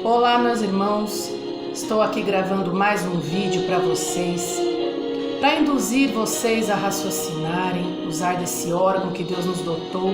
Olá, meus irmãos, estou aqui gravando mais um vídeo para vocês, para induzir vocês a raciocinarem, usar desse órgão que Deus nos dotou,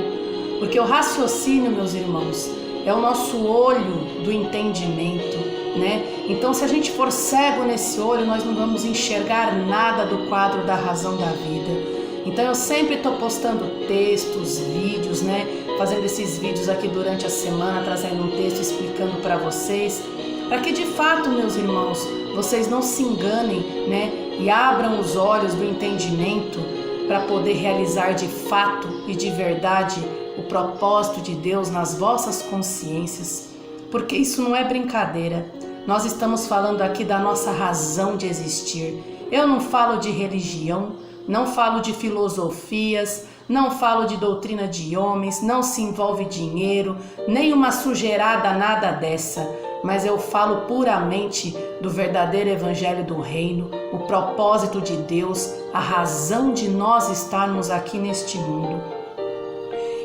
porque o raciocínio, meus irmãos, é o nosso olho do entendimento, né? Então, se a gente for cego nesse olho, nós não vamos enxergar nada do quadro da razão da vida. Então, eu sempre estou postando textos, vídeos, né? Fazendo esses vídeos aqui durante a semana, trazendo um texto explicando para vocês, para que de fato, meus irmãos, vocês não se enganem, né? E abram os olhos do entendimento para poder realizar de fato e de verdade o propósito de Deus nas vossas consciências, porque isso não é brincadeira. Nós estamos falando aqui da nossa razão de existir. Eu não falo de religião, não falo de filosofias, não falo de doutrina de homens, não se envolve dinheiro, nem uma sujeirada nada dessa, mas eu falo puramente do verdadeiro evangelho do reino, o propósito de Deus, a razão de nós estarmos aqui neste mundo.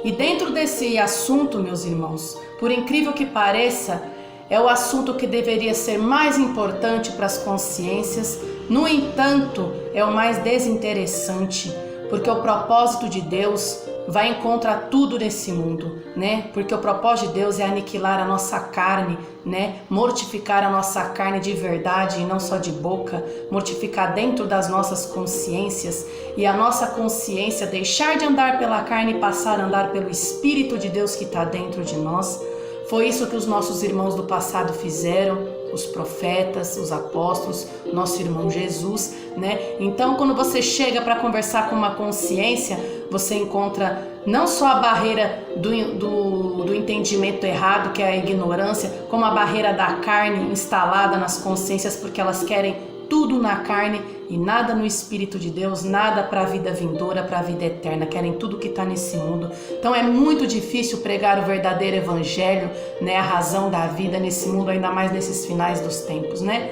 E dentro desse assunto, meus irmãos, por incrível que pareça, é o assunto que deveria ser mais importante para as consciências, no entanto, é o mais desinteressante, porque o propósito de Deus vai contra tudo nesse mundo, né? Porque o propósito de Deus é aniquilar a nossa carne, né? Mortificar a nossa carne de verdade e não só de boca, mortificar dentro das nossas consciências e a nossa consciência deixar de andar pela carne e passar a andar pelo Espírito de Deus que está dentro de nós. Foi isso que os nossos irmãos do passado fizeram, os profetas, os apóstolos, nosso irmão Jesus, né? Então, quando você chega para conversar com uma consciência, você encontra não só a barreira do entendimento errado, que é a ignorância, como a barreira da carne instalada nas consciências, porque elas querem tudo na carne e nada no Espírito de Deus, nada para a vida vindoura, para a vida eterna, querem tudo que está nesse mundo. Então é muito difícil pregar o verdadeiro evangelho, né, a razão da vida nesse mundo, ainda mais nesses finais dos tempos, né?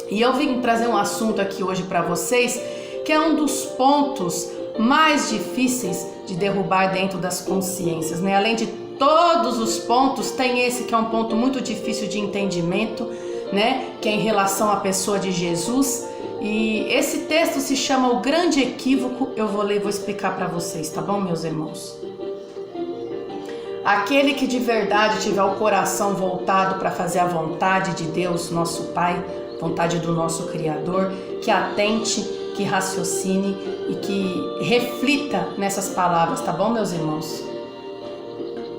E eu vim trazer um assunto aqui hoje para vocês, que é um dos pontos mais difíceis de derrubar dentro das consciências, né? Além de todos os pontos, tem esse que é um ponto muito difícil de entendimento, né? Que é em relação à pessoa de Jesus. E esse texto se chama O Grande Equívoco. Eu vou ler e vou explicar para vocês, tá bom, meus irmãos? Aquele que de verdade tiver o coração voltado para fazer a vontade de Deus, nosso Pai, vontade do nosso Criador, que atente, que raciocine e que reflita nessas palavras, tá bom, meus irmãos?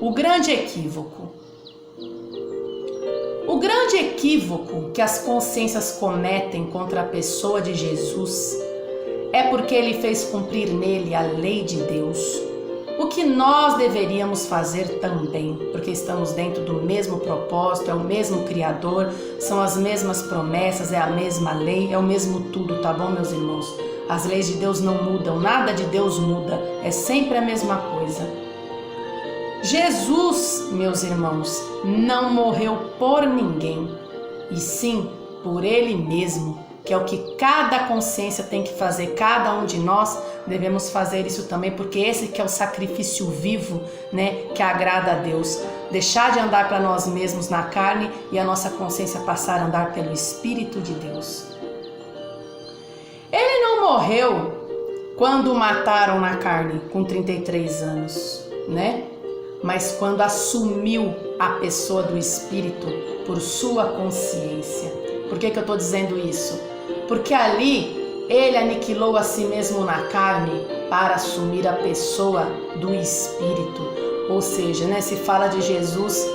O grande equívoco. O grande equívoco que as consciências cometem contra a pessoa de Jesus é porque ele fez cumprir nele a lei de Deus, o que nós deveríamos fazer também, porque estamos dentro do mesmo propósito, é o mesmo Criador, são as mesmas promessas, é a mesma lei, é o mesmo tudo, tá bom, meus irmãos? As leis de Deus não mudam, nada de Deus muda, é sempre a mesma coisa. Jesus, meus irmãos, não morreu por ninguém, e sim por Ele mesmo, que é o que cada consciência tem que fazer, cada um de nós devemos fazer isso também, porque esse que é o sacrifício vivo, né, que agrada a Deus. Deixar de andar para nós mesmos na carne e a nossa consciência passar a andar pelo Espírito de Deus. Ele não morreu quando o mataram na carne, com 33 anos, né? Mas quando assumiu a pessoa do Espírito por sua consciência. Por que eu estou dizendo isso? Porque ali ele aniquilou a si mesmo na carne para assumir a pessoa do Espírito. Ou seja, né, se fala de Jesus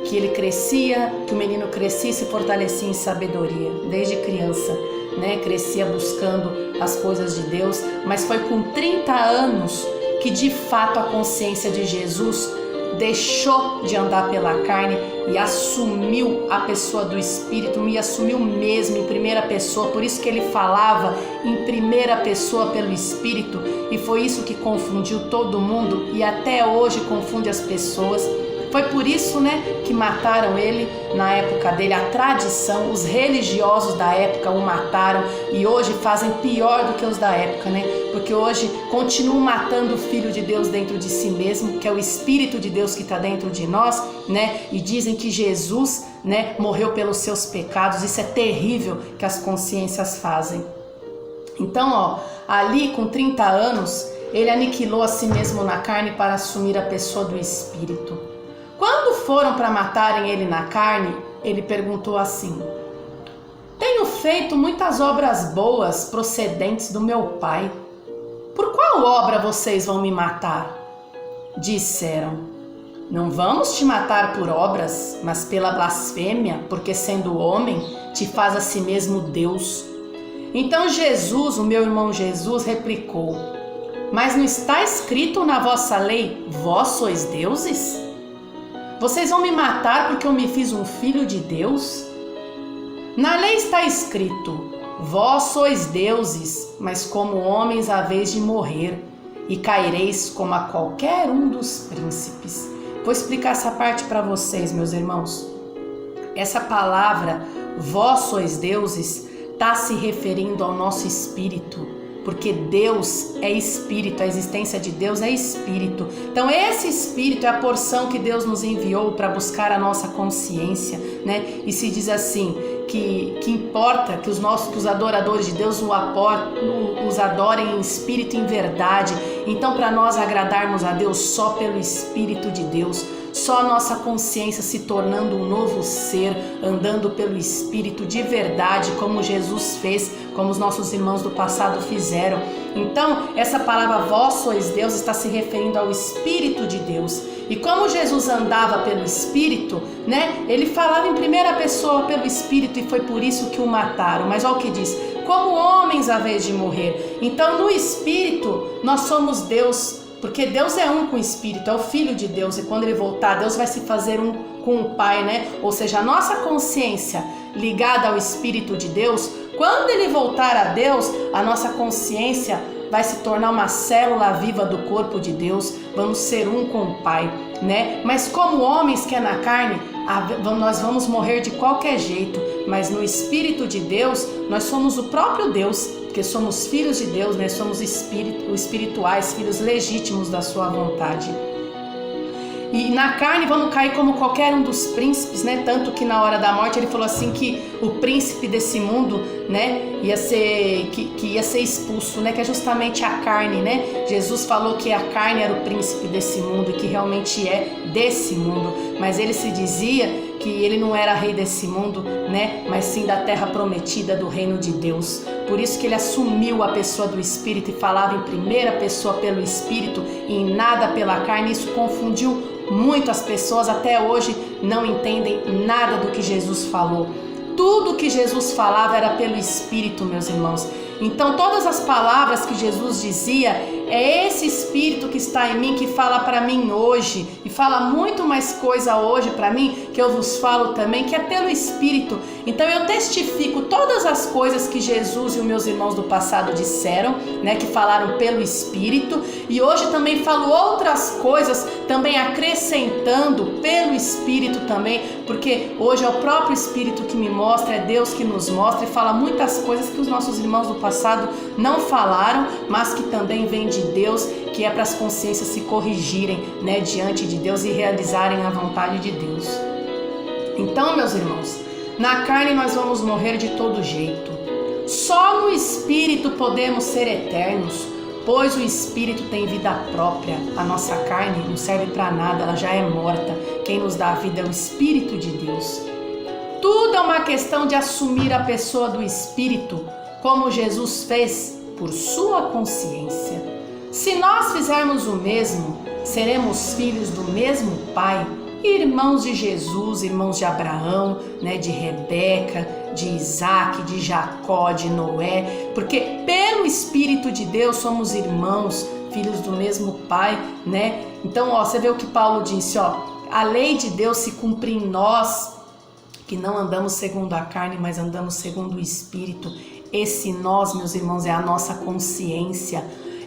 que ele crescia, que o menino crescia e se fortalecia em sabedoria, desde criança, né, crescia buscando as coisas de Deus, mas foi com 30 anos que de fato a consciência de Jesus deixou de andar pela carne e assumiu a pessoa do Espírito, e assumiu mesmo em primeira pessoa, por isso que ele falava em primeira pessoa pelo Espírito, e foi isso que confundiu todo mundo e até hoje confunde as pessoas. Foi por isso, que mataram ele na época dele. A tradição, os religiosos da época o mataram e hoje fazem pior do que os da época, Porque hoje continuam matando o Filho de Deus dentro de si mesmo, que é o Espírito de Deus que está dentro de nós, E dizem que Jesus, morreu pelos seus pecados. Isso é terrível que as consciências fazem. Então, ali com 30 anos, ele aniquilou a si mesmo na carne para assumir a pessoa do Espírito. Quando foram para matarem ele na carne, ele perguntou assim: tenho feito muitas obras boas procedentes do meu Pai. Por qual obra vocês vão me matar? Disseram: não vamos te matar por obras, mas pela blasfêmia, porque sendo homem, te faz a si mesmo Deus. Então Jesus, o meu irmão Jesus, replicou: mas não está escrito na vossa lei, vós sois deuses? Vocês vão me matar porque eu me fiz um filho de Deus? Na lei está escrito: vós sois deuses, mas como homens haveis de morrer, e caireis como a qualquer um dos príncipes. Vou explicar essa parte para vocês, meus irmãos. Essa palavra, vós sois deuses, está se referindo ao nosso espírito. Porque Deus é espírito, a existência de Deus é espírito. Então esse espírito é a porção que Deus nos enviou para buscar a nossa consciência, E se diz assim, que importa que os adoradores de Deus os adorem em espírito e em verdade. Então, para nós agradarmos a Deus só pelo Espírito de Deus, só a nossa consciência se tornando um novo ser, andando pelo Espírito de verdade, como Jesus fez, como os nossos irmãos do passado fizeram. Então, essa palavra vós sois Deus está se referindo ao Espírito de Deus. E como Jesus andava pelo Espírito, ele falava em primeira pessoa pelo Espírito e foi por isso que o mataram. Mas olha o que diz: como homens à vez de morrer. Então, no Espírito, nós somos Deus. Porque Deus é um com o Espírito, é o Filho de Deus, e quando ele voltar, Deus vai se fazer um com o Pai, Ou seja, a nossa consciência ligada ao Espírito de Deus, quando ele voltar a Deus, a nossa consciência vai se tornar uma célula viva do corpo de Deus, vamos ser um com o Pai, Mas como homens que é na carne, nós vamos morrer de qualquer jeito, mas no Espírito de Deus, nós somos o próprio Deus, porque somos filhos de Deus, somos espirituais, filhos legítimos da sua vontade. E na carne vamos cair como qualquer um dos príncipes, Tanto que na hora da morte ele falou assim que o príncipe desse mundo, ia ser expulso, que é justamente a carne, Jesus falou que a carne era o príncipe desse mundo e que realmente é desse mundo, mas ele se dizia que ele não era rei desse mundo, mas sim da terra prometida, do reino de Deus. Por isso que ele assumiu a pessoa do Espírito e falava em primeira pessoa pelo Espírito e em nada pela carne. Isso confundiu muito as pessoas, até hoje não entendem nada do que Jesus falou. Tudo que Jesus falava era pelo Espírito, meus irmãos. Então todas as palavras que Jesus dizia, é esse Espírito que está em mim que fala para mim hoje, e fala muito mais coisa hoje para mim, que eu vos falo também, que é pelo Espírito. Então eu testifico todas as coisas que Jesus e os meus irmãos do passado disseram, que falaram pelo Espírito, e hoje também falo outras coisas, também acrescentando pelo Espírito também, porque hoje é o próprio Espírito que me mostra, é Deus que nos mostra e fala muitas coisas que os nossos irmãos do passado não falaram, mas que também vem de Deus, que é para as consciências se corrigirem, diante de Deus e realizarem a vontade de Deus. Então, meus irmãos, na carne nós vamos morrer de todo jeito. Só no Espírito podemos ser eternos, pois o Espírito tem vida própria. A nossa carne não serve para nada, ela já é morta. Quem nos dá a vida é o Espírito de Deus. Tudo é uma questão de assumir a pessoa do Espírito, como Jesus fez por sua consciência. Se nós fizermos o mesmo, seremos filhos do mesmo Pai, irmãos de Jesus, irmãos de Abraão, de Rebeca, de Isaac, de Jacó, de Noé, porque pelo Espírito de Deus somos irmãos, filhos do mesmo Pai, Então, você vê o que Paulo disse, a lei de Deus se cumpre em nós, que não andamos segundo a carne, mas andamos segundo o Espírito. Esse nós, meus irmãos, é a nossa consciência,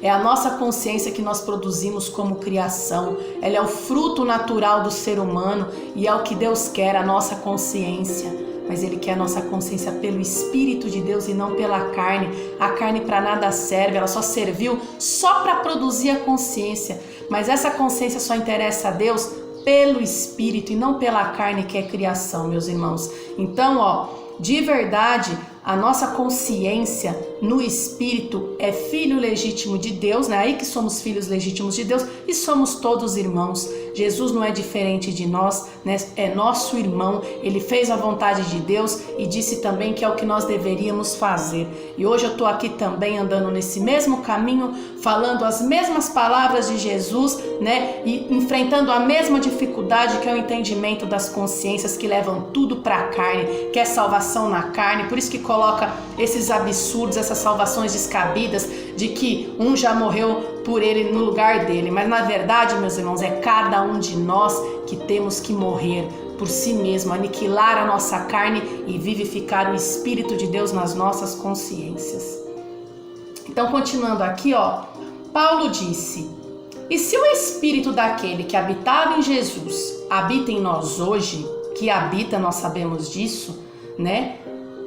É a nossa consciência que nós produzimos como criação. Ela é o fruto natural do ser humano e é o que Deus quer, a nossa consciência. Mas Ele quer a nossa consciência pelo Espírito de Deus e não pela carne. A carne para nada serve, ela só serviu só para produzir a consciência. Mas essa consciência só interessa a Deus pelo Espírito e não pela carne, que é criação, meus irmãos. Então, de verdade, a nossa consciência no Espírito é filho legítimo de Deus, né? Aí que somos filhos legítimos de Deus e somos todos irmãos. Jesus não é diferente de nós, né? É nosso irmão. Ele fez a vontade de Deus e disse também que é o que nós deveríamos fazer. E hoje eu estou aqui também andando nesse mesmo caminho, falando as mesmas palavras de Jesus, né? E enfrentando a mesma dificuldade, que é o entendimento das consciências que levam tudo para a carne, que é salvação na carne. Por isso que coloca esses absurdos, essas salvações descabidas, de que um já morreu por ele no lugar dele. Mas na verdade, meus irmãos, é cada um de nós que temos que morrer por si mesmo, aniquilar a nossa carne e vivificar o Espírito de Deus nas nossas consciências. Então, continuando aqui, Paulo disse: e se o Espírito daquele que habitava em Jesus habita em nós hoje, que habita, nós sabemos disso, né?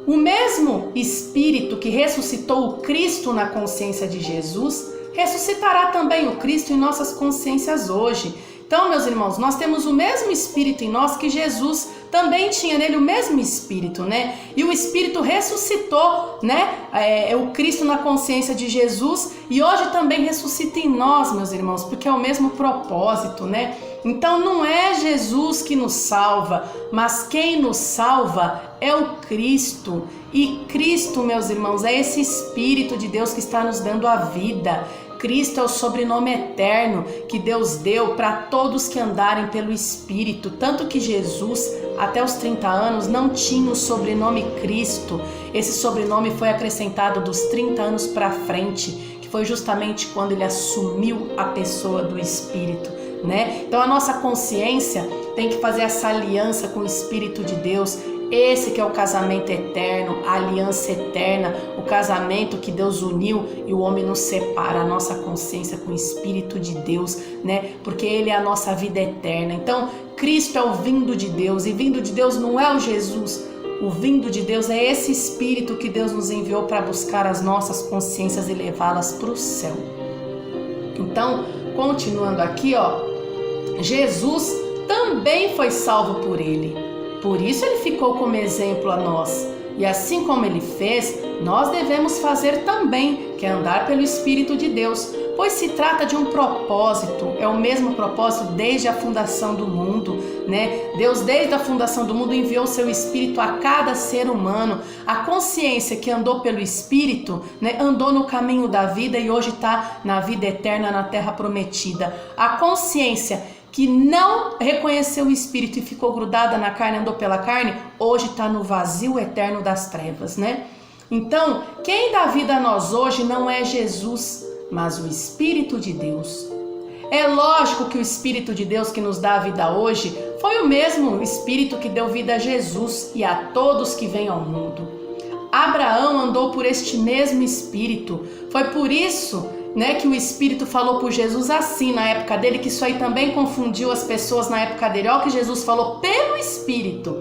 O mesmo Espírito que ressuscitou o Cristo na consciência de Jesus, ressuscitará também o Cristo em nossas consciências hoje. Então, meus irmãos, nós temos o mesmo Espírito em nós que Jesus também tinha nele, o mesmo Espírito, né? E o Espírito ressuscitou, né? O Cristo na consciência de Jesus e hoje também ressuscita em nós, meus irmãos, porque é o mesmo propósito, né? Então não é Jesus que nos salva, mas quem nos salva é o Cristo. E Cristo, meus irmãos, é esse Espírito de Deus que está nos dando a vida. Cristo é o sobrenome eterno que Deus deu para todos que andarem pelo Espírito. Tanto que Jesus, até os 30 anos, não tinha o sobrenome Cristo. Esse sobrenome foi acrescentado dos 30 anos para frente, que foi justamente quando ele assumiu a pessoa do Espírito, né? Então a nossa consciência tem que fazer essa aliança com o Espírito de Deus. Esse que é o casamento eterno, a aliança eterna, o casamento que Deus uniu e o homem nos separa, a nossa consciência com o Espírito de Deus, né? Porque Ele é a nossa vida eterna. Então, Cristo é o vindo de Deus, e vindo de Deus não é o Jesus. O vindo de Deus é esse Espírito que Deus nos enviou para buscar as nossas consciências e levá-las para o céu. Então, continuando aqui, Jesus também foi salvo por Ele. Por isso ele ficou como exemplo a nós. E assim como ele fez, nós devemos fazer também, que é andar pelo Espírito de Deus. Pois se trata de um propósito, é o mesmo propósito desde a fundação do mundo, né? Deus, desde a fundação do mundo, enviou seu Espírito a cada ser humano. A consciência que andou pelo Espírito, né, andou no caminho da vida e hoje está na vida eterna, na terra prometida. A consciência que não reconheceu o Espírito e ficou grudada na carne, andou pela carne, hoje está no vazio eterno das trevas, né? Então, quem dá vida a nós hoje não é Jesus, mas o Espírito de Deus. É lógico que o Espírito de Deus que nos dá a vida hoje foi o mesmo Espírito que deu vida a Jesus e a todos que vêm ao mundo. Abraão andou por este mesmo Espírito. Foi por isso, né, que o Espírito falou por Jesus assim na época dele, que isso aí também confundiu as pessoas na época dele. Olha o que Jesus falou pelo Espírito: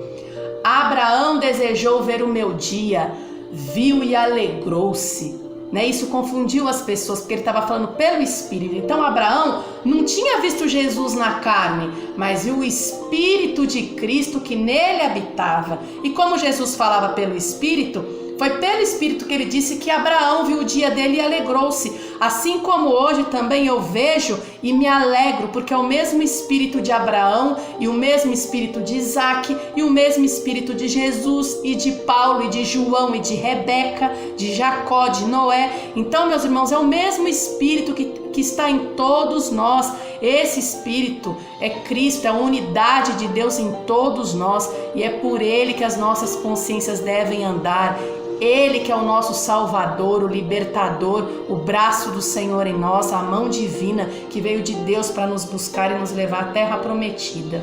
Abraão desejou ver o meu dia, viu e alegrou-se, né? Isso confundiu as pessoas, porque ele estava falando pelo Espírito. Então Abraão não tinha visto Jesus na carne, mas viu o Espírito de Cristo que nele habitava. E como Jesus falava pelo Espírito, foi pelo Espírito que ele disse que Abraão viu o dia dele e alegrou-se. Assim como hoje também eu vejo e me alegro, porque é o mesmo Espírito de Abraão e o mesmo Espírito de Isaac e o mesmo Espírito de Jesus e de Paulo e de João e de Rebeca, de Jacó, de Noé. Então, meus irmãos, é o mesmo Espírito que está em todos nós. Esse Espírito é Cristo, é a unidade de Deus em todos nós, e é por Ele que as nossas consciências devem andar. Ele que é o nosso Salvador, o Libertador, o braço do Senhor em nós, a mão divina que veio de Deus para nos buscar e nos levar à terra prometida.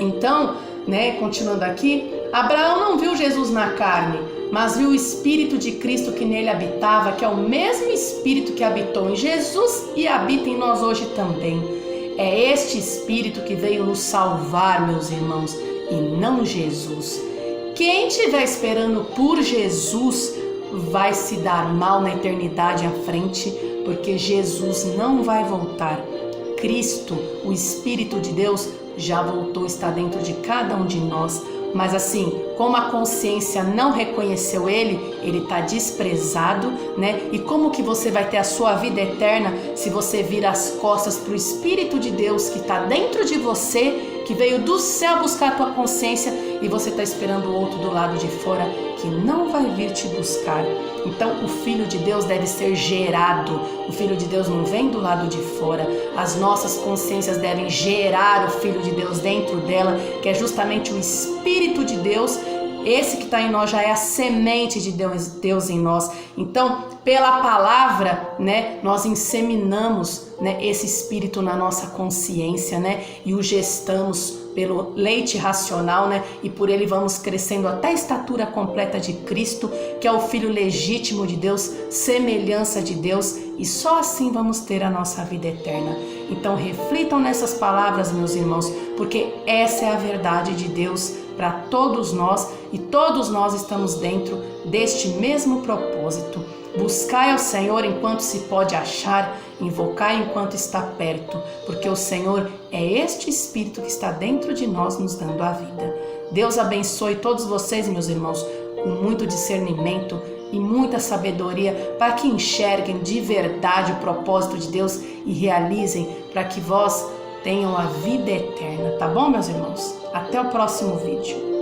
Então, né, continuando aqui, Abraão não viu Jesus na carne, mas viu o Espírito de Cristo que nele habitava, que é o mesmo Espírito que habitou em Jesus e habita em nós hoje também. É este Espírito que veio nos salvar, meus irmãos, e não Jesus. Quem estiver esperando por Jesus vai se dar mal na eternidade à frente, porque Jesus não vai voltar. Cristo, o Espírito de Deus, já voltou, está dentro de cada um de nós. Mas assim, como a consciência não reconheceu ele está desprezado, né? E como que você vai ter a sua vida eterna se você vira as costas para o Espírito de Deus que está dentro de você, que veio do céu buscar a tua consciência, e você está esperando o outro do lado de fora que não vai vir te buscar? Então o Filho de Deus deve ser gerado. O Filho de Deus não vem do lado de fora. As nossas consciências devem gerar o Filho de Deus dentro dela, que é justamente o Espírito de Deus. Esse que está em nós já é a semente de Deus em nós. Então, pela palavra, né, nós inseminamos, né, esse Espírito na nossa consciência, né, e o gestamos pelo leite racional, né, e por ele vamos crescendo até a estatura completa de Cristo, que é o Filho legítimo de Deus, semelhança de Deus, e só assim vamos ter a nossa vida eterna. Então reflitam nessas palavras, meus irmãos, porque essa é a verdade de Deus para todos nós, e todos nós estamos dentro deste mesmo propósito. Buscai ao Senhor enquanto se pode achar, invocai enquanto está perto, porque o Senhor é este Espírito que está dentro de nós nos dando a vida. Deus abençoe todos vocês, meus irmãos, com muito discernimento e muita sabedoria, para que enxerguem de verdade o propósito de Deus e realizem, para que vós tenham a vida eterna, tá bom, meus irmãos? Até o próximo vídeo.